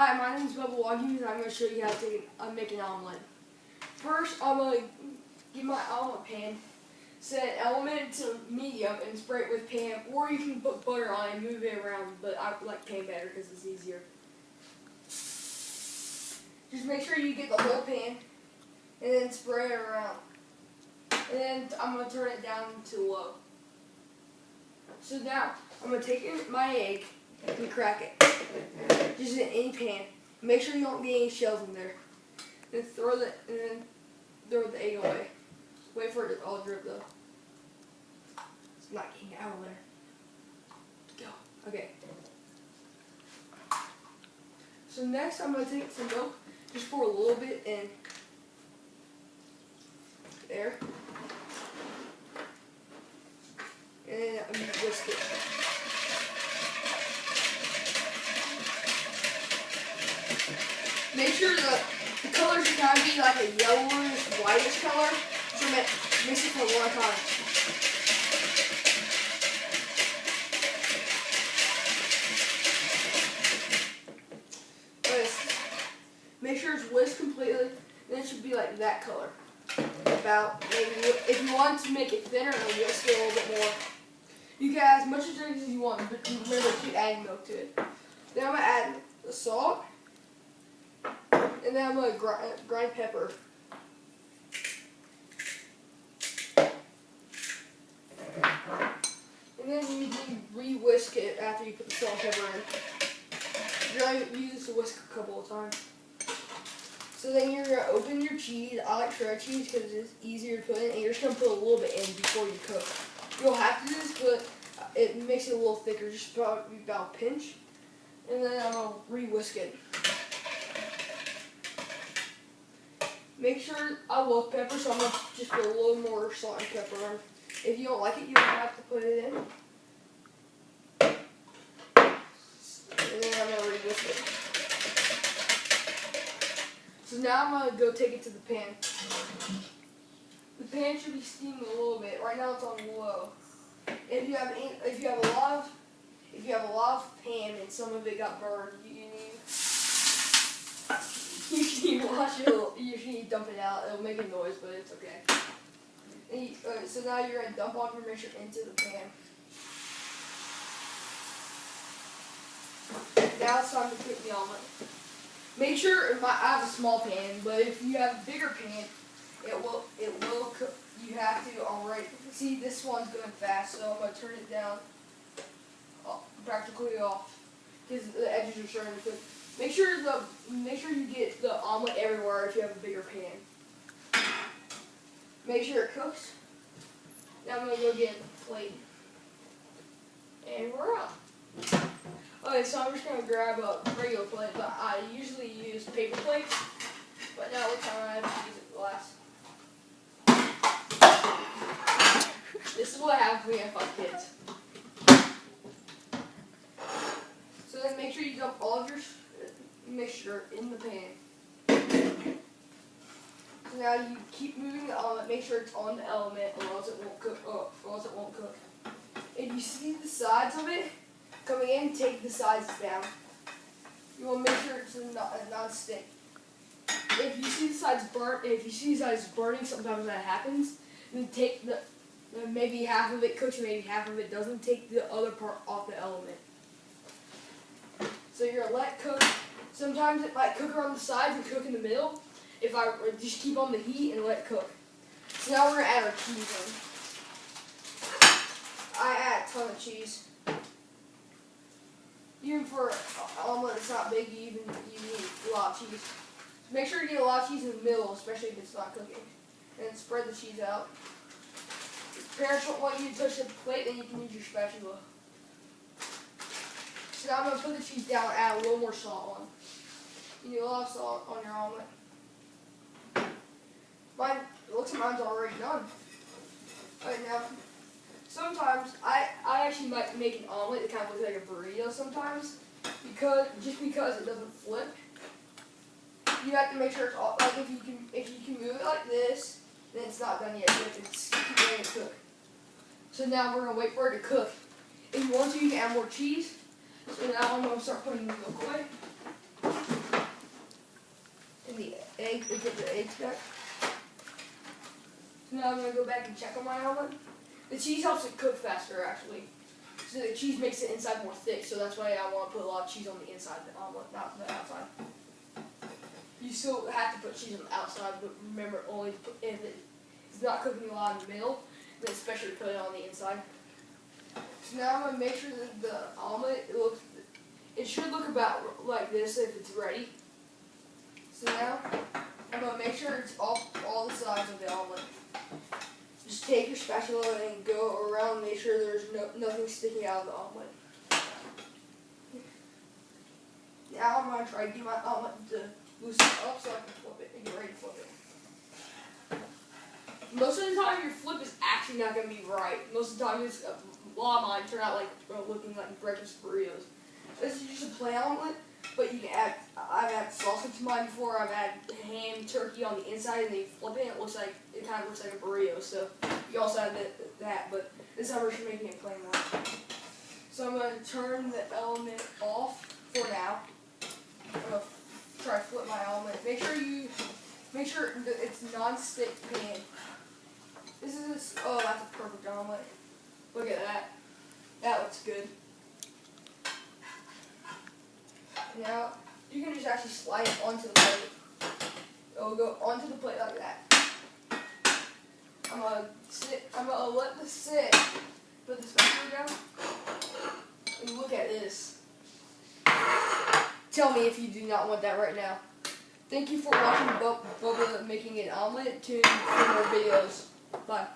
Hi, my name is Bubba, and I'm going to show you how to make an omelet. First, I'm going to get my omelet pan, set element to medium, and spray it with pan, or you can put butter on it and move it around, but I like pan better because it's easier. Just make sure you get the whole pan, and then spray it around. And then I'm going to turn it down to low. So now, I'm going to take my egg and crack it. Just in any pan. Make sure you don't get any shells in there. Then throw the egg away. Wait for it to all drip though. It's not getting out of there. Go. Okay. So next I'm gonna take some milk, just pour a little bit in there. And then I'm gonna whisk it. Make sure the colors are going to be like a yellowish, whitish color. So mix it for one time. Make sure it's whisked completely. Then it should be like that color. About maybe if you want to make it thinner and whisk it a little bit more. You can add as much as you want, but remember keep adding milk to it. Then I'm going to add the salt. And then I'm going to grind pepper. And then you re-whisk it after you put the salt and pepper in. You're going to use the whisk a couple of times. So then you're going to open your cheese. I like shredded cheese because it's easier to put in. And you're just going to put a little bit in before you cook. You don't have to do this, but it makes it a little thicker. Just about a pinch. And then I'm going to re-whisk it. Make sure I love pepper, so I'm going to just put a little more salt and pepper on. If you don't like it, you don't have to put it in. And then I'm going to re-whisk it. So now I'm going to go take it to the pan. The pan should be steaming a little bit. Right now it's on low. If you have a lot of pan and some of it got burned, you should wash it. You should dump it out. It'll make a noise, but it's okay. And so now you're gonna dump all your mixture into the pan. Now it's time to cook the omelet. Make sure I have a small pan, but if you have a bigger pan, it will cook. You have to already see this one's going fast, so I'm gonna turn it down practically off because the edges are starting to cook. Make sure you get the omelet everywhere if you have a bigger pan. Make sure it cooks. Now I'm gonna go get a plate. And we're out. Okay, so I'm just gonna grab a regular plate, but I usually use paper plates. But now this time I have to use a glass. This is what happens when you have 5 kids. So then make sure you dump all of your mixture in the pan. So now you keep moving the omelet, make sure it's on the element or else it won't cook. If you see the sides of it coming in, take the sides down. You want to make sure it's not stick. If you see the sides burning, sometimes that happens, then take maybe half of it cooks, maybe half of it doesn't. Take the other part off the element. So you're gonna let it cook. Sometimes it might cook around the sides and cook in the middle. If I just keep on the heat and let it cook. So now we're gonna add our cheese in. I add a ton of cheese. Even for an omelet that's not big, you need a lot of cheese. Make sure you get a lot of cheese in the middle, especially if it's not cooking. And then spread the cheese out. If parents don't want you to touch the plate, then you can use your spatula. So now I'm going to put the cheese down and add a little more salt on. You need a lot of salt on your omelet. It looks like mine's already done. Alright, now, sometimes I actually might make an omelet that kind of looks like a burrito sometimes. Just because it doesn't flip. You have to make sure it's all, like if you can move it like this, then it's not done yet. You have to keep letting it cook. So now we're going to wait for it to cook. If you want to, you can add more cheese. So now I'm going to start putting the milk away. Okay. So now I'm going to go back and check on my omelet. The cheese helps it cook faster, actually. So the cheese makes the inside more thick, so that's why I want to put a lot of cheese on the inside of the omelet, not the outside. You still have to put cheese on the outside, but remember only to put, if it's not cooking a lot in the middle, then especially put it on the inside. So now I'm going to make sure that the omelet, it should look about like this if it's ready. So now I'm going to make sure it's off all the sides of the omelet. Just take your spatula and go around and make sure there's nothing sticking out of the omelet. Now I'm going to try to get my omelet to loosen up so I can flip it and get ready to flip it. Most of the time your flip is actually not going to be right. Most of the time a lot of mine turn out like looking like breakfast burritos. This is just a plain omelet, but you can add, I've added sausage to mine before. I've added ham, turkey on the inside, and then you flip it. It kind of looks like a burrito. So you also add that, but this time we're just making a plain one. So I'm going to turn the element off for now. I'm going to try to flip my omelet. Make sure that it's non-stick pan. Oh, that's a perfect omelet. Look at that. That looks good. Now, you can just actually slide it onto the plate. It will go onto the plate like that. I'm gonna let this sit. Put the spatula down. And look at this. Tell me if you do not want that right now. Thank you for watching Bubba making an omelet. Tune in for more videos. Bye.